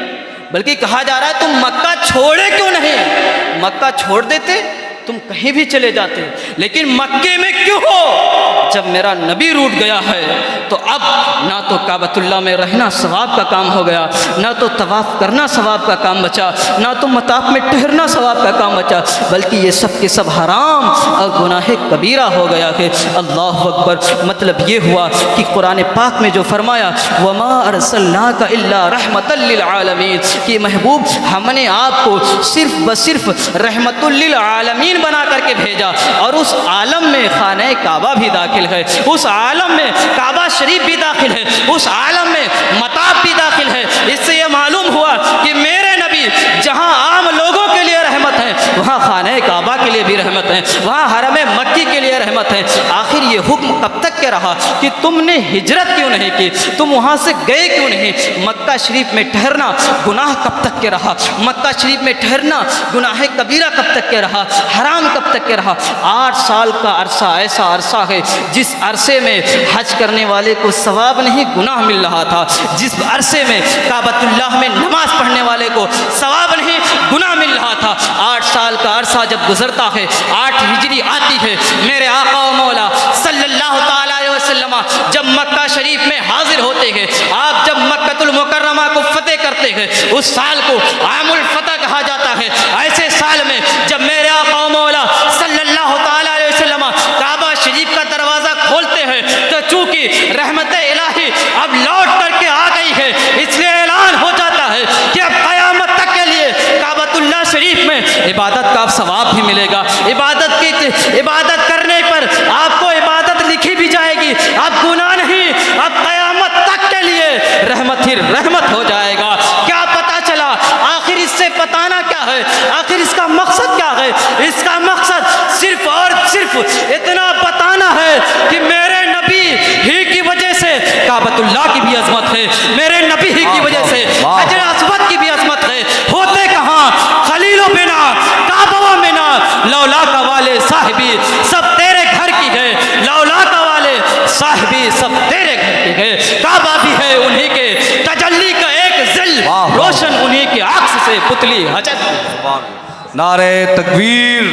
بلکہ کہا جا رہا ہے تم مکہ چھوڑے کیوں نہیں؟ مکہ چھوڑ دیتے تم کہیں بھی چلے جاتے، لیکن مکے میں کیوں ہو؟ جب میرا نبی روٹ گیا ہے تو اب نہ تو کعبۃ اللہ میں رہنا ثواب کا کام ہو گیا، نہ تو طواف کرنا ثواب کا کام بچا، نہ تو مطاف میں ٹھہرنا ثواب کا کام بچا، بلکہ یہ سب کے سب حرام اور گناہ کبیرہ ہو گیا ہے۔ اللہ اکبر۔ مطلب یہ ہوا کہ قرآن پاک میں جو فرمایا وما ارسلناک الا رحمۃ للعالمین، کہ محبوب ہم نے آپ کو صرف بصرف رحمت للعالمین بنا کر کے بھیجا، اور اس عالم میں خانہ کعبہ بھی داخل ہے، اس عالم میں کعبہ شریف بھی داخل ہے، اس عالم میں مطاف بھی داخل ہے۔ اس سے یہ معلوم ہوا کہ میرے نبی جہاں عام لوگوں کے لیے رحمت ہے وہاں خانہ کعبہ کے لیے بھی رحمت ہے، وہاں حرم مکی کے لیے رحمت ہے۔ آخر یہ حکم کب تک کے رہا کہ تم نے ہجرت کیوں نہیں کی، تم وہاں سے گئے کیوں نہیں؟ مکہ شریف میں ٹھہرنا گناہ کب تک کے رہا؟ مکہ شریف میں ٹھہرنا گناہ کبیرہ کب تک کے رہا؟ حرام کب تک کے رہا؟ 8 سال کا عرصہ ایسا عرصہ ہے جس عرصے میں حج کرنے والے کو ثواب نہیں گناہ مل رہا تھا، جس عرصے میں کعبۃ اللہ میں نماز پڑھنے والے کو ثواب نہیں گناہ مل رہا تھا۔ 8 سال کا عرصہ جب گزرتا ہے، 8 ہجری آتی ہے، میرے آقا و مولا صلی اللہ تعالیٰ علیہ وسلم جب مکہ شریف میں حاضر ہوتے ہیں، آپ جب مکہ المکرمہ کو فتح کرتے ہیں، اس سال کو عام الفتح کہا جاتا ہے۔ ایسے سال میں جب میرے آقا و مولا صلی اللہ تعالیٰ علیہ وسلم کعبہ شریف کا دروازہ کھولتے ہیں تو چونکہ رحمت الہی اب لوٹ کر کے آ گئی ہے، اس لیے اعلان ہو جاتا ہے کہ اب قیامت تک کے لیے کعبۃ اللہ شریف میں عبادت کا ثواب بھی ملے گا، عبادت کرنے پر آپ کو عبادت لکھی بھی جائے گی، اب گناہ نہیں، اب قیامت تک کے لیے رحمت ہی رحمت ہو جائے گا۔ کیا پتہ چلا؟ آخر اس سے بتانا کیا ہے؟ آخر اس کا مقصد کیا ہے؟ اس کا مقصد صرف اور صرف اتنا بتانا ہے کہ میرے نبی ہی کی وجہ سے کعبۃ اللہ کی بھی عظمت ہے، میرے نبی ہی کی وجہ سے حجر اسود کی بھی عظمت ہے۔ ہوتے کہاں خلیل و بنا کعبہ و منا، لولا کا والے صاحبی سب تیرے گھر کی ہے، لولا کا والے صاحبی سب تیرے گھر کی ہے۔ کعبہ بھی ہے انہی کے تجلی کا ایک ظل، روشن انہی کے عکس سے پتلی حجت۔
نعرہ تکبیر،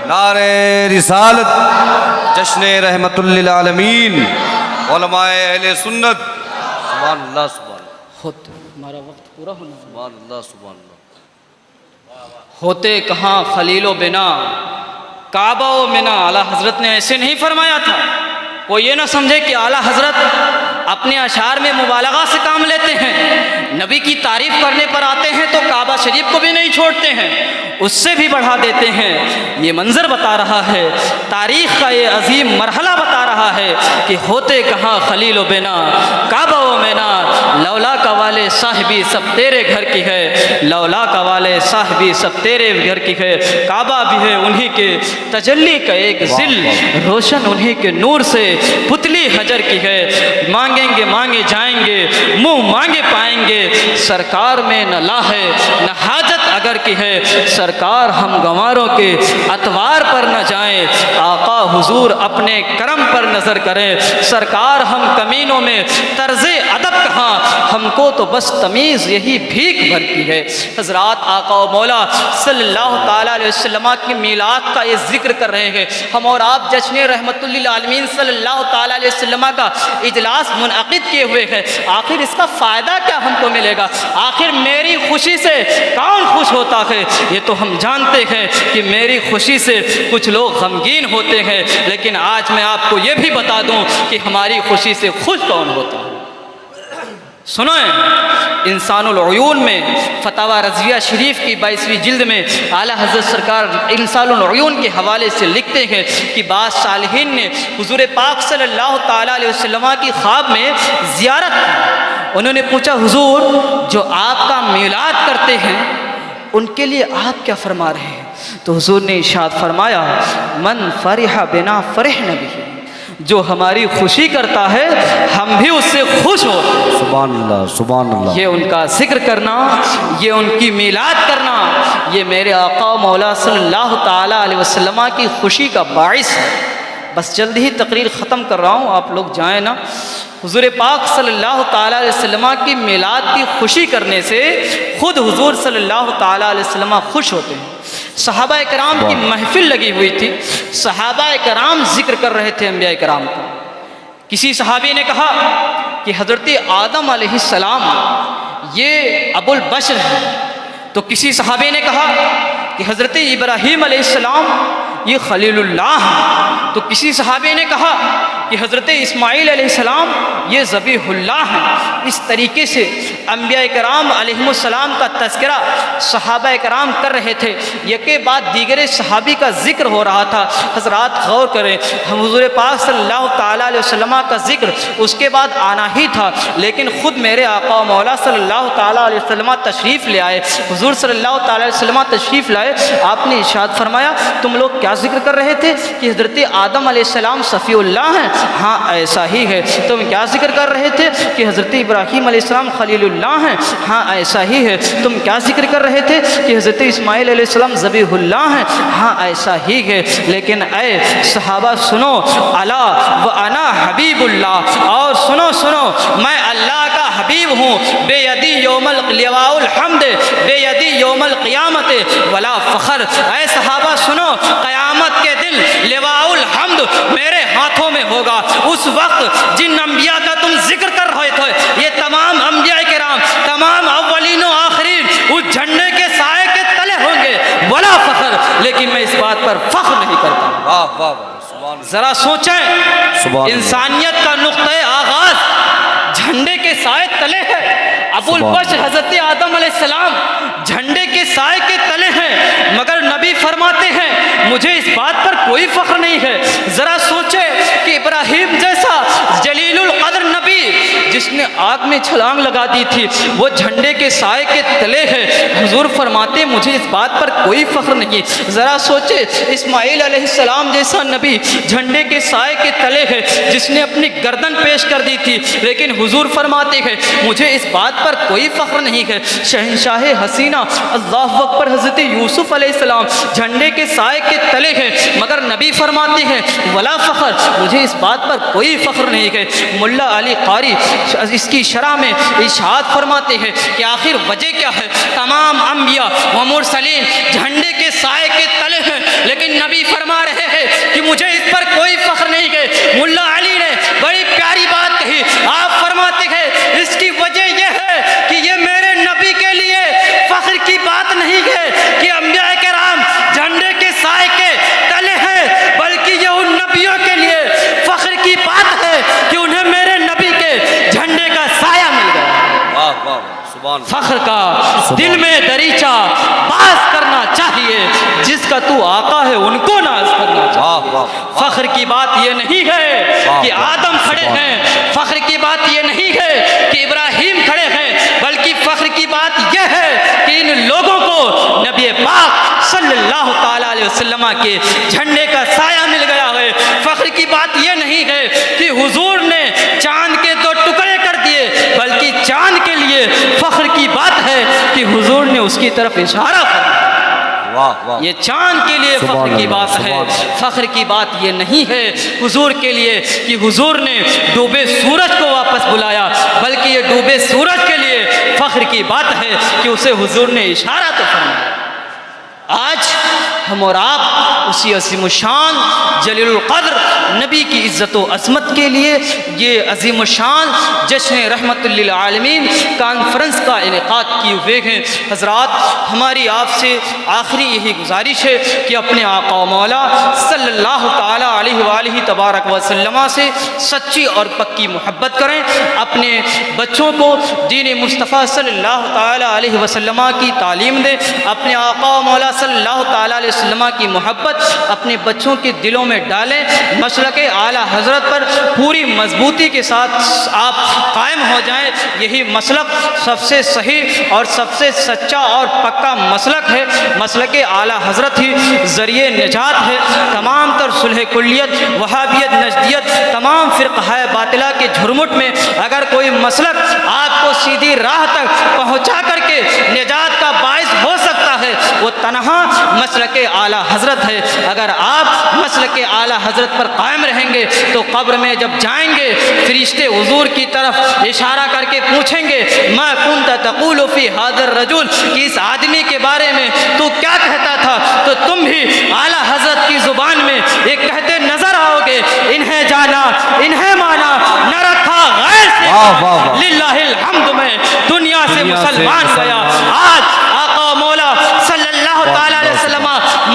نعرہ رسالت، جشن رحمت للعالمین، علماء اہل سنت، سبحان اللہ سبحان اللہ،
ہمارا وقت پورا ہونا،
سبحان اللہ سبحان اللہ۔
ہوتے کہاں خلیل و بنا کعبہ و منا، اعلیٰ حضرت نے ایسے نہیں فرمایا تھا۔ وہ یہ نہ سمجھے کہ اعلیٰ حضرت اپنے اشعار میں مبالغہ سے کام لیتے ہیں، نبی کی تعریف کرنے پر آتے ہیں تو کعبہ شریف کو بھی نہیں چھوڑتے ہیں، اس سے بھی بڑھا دیتے ہیں۔ یہ منظر بتا رہا ہے، تاریخ کا یہ عظیم مرحلہ بتا رہا ہے کہ ہوتے کہاں خلیل و بنا، کعبہ و مینا، لولا کا والے صاحبی سب تیرے گھر کی ہے، لولا کا والے صاحبی سب تیرے گھر کی ہے، کعبہ بھی ہے انہی کے تجلی کا ایک ذل، روشن انہی کے نور سے پتلی حجر کی ہے، مانگیں گے مانگے جائیں گے، منہ مانگے پائیں گے، سرکار میں نہ لا ہے نہ حاجت اگر کی ہے، سرکار ہم گنواروں کے اتوار پر نہ جائیں، آقا حضور اپنے کرم پر نظر کریں، سرکار ہم کمینوں میں طرز ادب کہاں، ہم کو تو بس تمیز یہی بھیک بھر کی ہے۔ حضرات آقا و مولا صلی اللہ تعالیٰ علیہ وسلم کی میلاد کا یہ ذکر کر رہے ہیں، ہم اور آپ جشن رحمت للعالمین صلی اللہ تعالیٰ علیہ وسلم کا اجلاس منعقد کیے ہوئے ہیں، آخر اس کا فائدہ کیا ہم کو ملے گا؟ آخر میری خوشی سے کون خوش ہوتا ہے؟ یہ تو ہم جانتے ہیں کہ میری خوشی سے کچھ لوگ غمگین ہوتے ہیں، لیکن آج میں آپ کو یہ بھی بتا دوں کہ ہماری خوشی سے خوش کون ہوتا ہے۔ سنیں، انسان العیون میں فتاوی رضویہ شریف کی 22ویں جلد میں اعلیٰ حضرت سرکار انسان العیون کے حوالے سے لکھتے ہیں کہ بعض صالحین نے حضور پاک صلی اللہ تعالیٰ علیہ وسلم کی خواب میں زیارت کی، انہوں نے پوچھا حضور جو آپ کا میلاد کرتے ہیں ان کے لیے آپ کیا فرما رہے ہیں؟ تو حضور نے ارشاد فرمایا من فرح بنا فرحنا بہ، جو ہماری خوشی کرتا ہے ہم بھی اس سے خوش ہوتے ہیں۔
سبحان اللہ سبحان اللہ۔
یہ ان کا ذکر کرنا، یہ ان کی میلاد کرنا، یہ میرے آقا و مولا صلی اللہ تعالیٰ علیہ وسلم کی خوشی کا باعث ہے۔ بس جلد ہی تقریر ختم کر رہا ہوں، آپ لوگ جائیں نا۔ حضور پاک صلی اللہ تعالیٰ علیہ وسلم کی میلاد کی خوشی کرنے سے خود حضور صلی اللہ تعالیٰ علیہ وسلم خوش ہوتے ہیں۔ صحابہ کرام کی محفل لگی ہوئی تھی، صحابہ کرام ذکر کر رہے تھے انبیاء کرام کو۔ کسی صحابی نے کہا کہ حضرت آدم علیہ السلام یہ ابو البشر ہے، تو کسی صحابی نے کہا کہ حضرت ابراہیم علیہ السلام یہ خلیل اللہ ہے، تو کسی صحابی نے کہا کہ حضرت اسماعیل علیہ السلام یہ ذبیح اللہ ہے۔ اس طریقے سے انبیاء کرام علیہم السلام کا تذکرہ صحابہ کرام کر رہے تھے، یکے بعد دیگر صحابی کا ذکر ہو رہا تھا۔ حضرات غور کریں، حضور پاک صلی اللہ تعالیٰ علیہ وسلم کا ذکر اس کے بعد آنا ہی تھا، لیکن خود میرے آقا و مولا صلی اللہ تعالیٰ علیہ وسلم تشریف لے آئے۔ حضور صلی اللہ تعالیٰ علیہ وسلم تشریف لائے، آپ نے ارشاد فرمایا تم لوگ کیا ذکر کر رہے تھے کہ حضرت آدم علیہ السلام صفی اللہ ہیں؟ ہاں ایسا ہی ہے۔ تم کیا ذکر کر رہے تھے کہ حضرت ابراہیم علیہ السلام خلیل اللہ ہیں؟ ہاں ایسا ہی ہے۔ تم کیا ذکر کر رہے تھے کہ حضرت اسماعیل علیہ السلام ذبیح اللہ ہیں؟ ہاں ایسا ہی ہے۔ لیکن اے صحابہ سنو، الا و انا حبیب اللہ، اور سنو میں اللہ کا حبیب ہوں، بے یدی یوم لواء الحمد، بے یدی یوم القیامت ولا فخر۔ اے صحابہ سنو، قیامت کے دن لواء الحمد میرے ہاتھوں میں ہوگا۔ اس وقت جن انبیاء کا تم ذکر کر رہے تھے، یہ تمام انبیاء کرام، تمام اولین و آخرین اس جھنڈے کے سائے کے تلے ہوں گے، ولا فخر، لیکن میں اس بات پر فخر نہیں کرتا۔
واہ واہ سبحان اللہ۔
ذرا سوچیں، انسانیت کا نقطۂ آغاز جھنڈے کے سائے تلے ہے۔ ابو البشر حضرت آدم علیہ السلام جھنڈے کے سائے کے تلے ہیں، مگر نبی فرماتے ہیں مجھے اس بات پر کوئی فخر نہیں ہے۔ ذرا سوچے کہ ابراہیم جیسا جلیل القدر نبی جس نے آگ میں چھلانگ لگا دی تھی، وہ جھنڈے کے سائے کے تلے ہے۔ حضور فرماتے مجھے اس بات پر کوئی فخر نہیں۔ ذرا سوچے اسماعیل علیہ السلام جیسا نبی جھنڈے کے سائے کے تلے ہے، جس نے اپنی گردن پیش کر دی تھی، لیکن حضور فرماتے ہیں مجھے اس بات پر کوئی فخر نہیں ہے۔ شہنشاہ حسینہ اللہ اکبر حضرت یوسف علیہ السلام جھنڈے کے سائے کے تلے ہیں، مگر نبی فرماتے ہیں ولا فخر، مجھے اس بات پر کوئی فخر نہیں ہے۔ ملا علی قاری اس کی شرح میں ارشاد فرماتے ہیں کہ آخر وجہ کیا ہے؟ تمام انبیاء و مرسلین جھنڈے کے سائے کے تلے ہیں، لیکن نبی فرما رہے ہیں کہ مجھے اس پر کوئی فخر نہیں ہے۔ ملا علی نے بڑی پیاری بات کہی، آپ فرماتے ہیں اس کی وجہ یہ ہے کہ یہ میرے نبی کے لیے فخر کی بات نہیں ہے کہ انبیاء کرام جھنڈے کے سائے کے تلے ہیں، بلکہ یہ ان نبیوں کے لیے فخر کی بات ہے کہ انہیں میرے نبی کے دل میں دریچہ باز کرنا چاہیے، جس کا تو آقا ہے ان کو ناز کرنا چاہیے۔ فخر کی بات یہ نہیں ہے کہ آدم کھڑے ہیں، فخر کی بات یہ نہیں ہے کہ ابراہیم کھڑے ہیں، بلکہ فخر کی بات یہ ہے کہ ان لوگوں کو نبی پاک صلی اللہ تعالیٰ علیہ وسلم کے جھنڈے کا سایہ مل گیا ہے۔ فخر کی بات یہ نہیں ہے کہ حضور نے چاند کے 2 ٹکڑے کر دیے، بلکہ چاند کے لیے فخر کی بات ہے کہ حضور نے اس کی طرف اشارہ فرمایا۔ یہ چاند کے لیے فخر کی بات ہے، فخر کی بات یہ نہیں ہے حضور کے لیے کہ حضور نے ڈوبے سورج کو واپس بلایا، بلکہ یہ ڈوبے سورج کے لیے فخر کی بات ہے کہ اسے حضور نے اشارہ تو فرمایا۔ آج ہم اور آپ اسی عظیم الشان جلیل القدر نبی کی عزت و عظمت کے لیے یہ عظیم الشان جشن رحمت للعالمین کانفرنس کا انعقاد کیے ہوئے ہیں۔ حضرات، ہماری آپ سے آخری یہی گزارش ہے کہ اپنے آقا و مولا صلی اللہ تعالیٰ علیہ وآلہ تبارک وسلم سے سچی اور پکی محبت کریں، اپنے بچوں کو دین مصطفیٰ صلی اللہ تعالیٰ علیہ وسلم کی تعلیم دیں، اپنے آقا و مولا صلی اللہ تعالیٰ علیہ وسلم کی محبت اپنے بچوں کے دلوں میں ڈالیں، مسلک اعلیٰ حضرت پر پوری مضبوطی کے ساتھ آپ قائم ہو جائیں۔ یہی مسلک سب سے صحیح اور سب سے سچا اور پکا مسلک ہے۔ مسلک اعلیٰ حضرت ہی ذریعہ نجات ہے۔ تمام تر صلح کلیت، وہابیت، نجدیت، تمام فرقہ باطلہ کے جھرمٹ میں اگر کوئی مسلک آپ کو سیدھی راہ تک پہنچا کر کے نجات کا باعث ہو سکتا ہے، وہ تنہا مسلک اعلیٰ حضرت ہے۔ اگر آپ مسلک اعلیٰ حضرت پر قائم رہیں گے تو قبر میں جب جائیں گے فرشتے حضور کی طرف اشارہ کر کے پوچھیں گے ما کنت تقول فی ھذا الرجل، کہ اس آدمی کے بارے میں تو کیا کہتا تھا، تو تم بھی اعلیٰ حضرت کی زبان میں یہ کہتے نظر آؤ گے انہیں جانا انہیں مانا نہ رکھا غیر سے، للہ الحمد میں دنیا سے مسلمان گیا۔ آج آقا مولا صلی اللہ تعالیٰ علیہ وسلم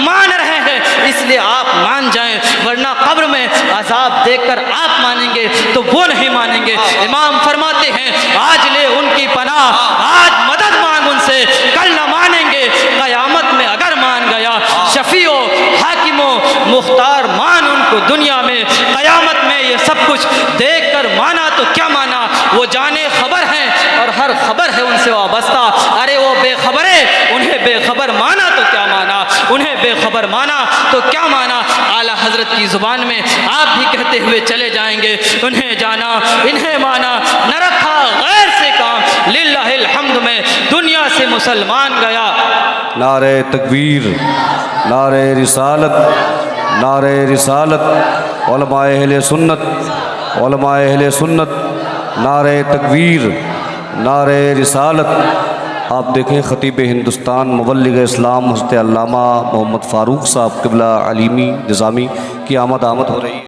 مان رہے ہیں، اس لیے آپ مان جائیں، ورنہ قبر میں عذاب دیکھ کر آپ مانیں گے تو وہ نہیں مانیں گے۔ امام فرماتے ہیں آج لے ان کی پناہ، آج مدد مانگ ان سے، کل نہ مانیں گے قیامت میں اگر مان گیا۔ شفیع و حاکم و مختار مان ان کو دنیا میں، قیامت میں یہ سب کچھ دیکھ کر مانا تو کیا مانا، وہ جانے خبر ہیں اور ہر خبر ہے ان سے وابستہ۔ ارے وہ بے خبریں، انہیں بے خبر مانا تو کیا مانا، انہیں بے خبر مانا تو کیا مانا۔ اعلیٰ حضرت کی زبان میں آپ بھی کہتے ہوئے چلے جائیں گے انہیں جانا انہیں مانا نہ رکھا غیر سے کام، للہ الحمد میں دنیا سے مسلمان گیا۔
نعرہ تکبیر، نعرہ رسالت، نعرہ رسالت، علماء اہل سنت، علماء اہل سنت، نعرہ تکبیر، نعرہ رسالت۔ آپ دیکھیں خطیب ہندوستان مبلغ اسلام حضرت علامہ محمد فاروق صاحب قبلہ علیمی نظامی کی آمد ہو رہی ہے۔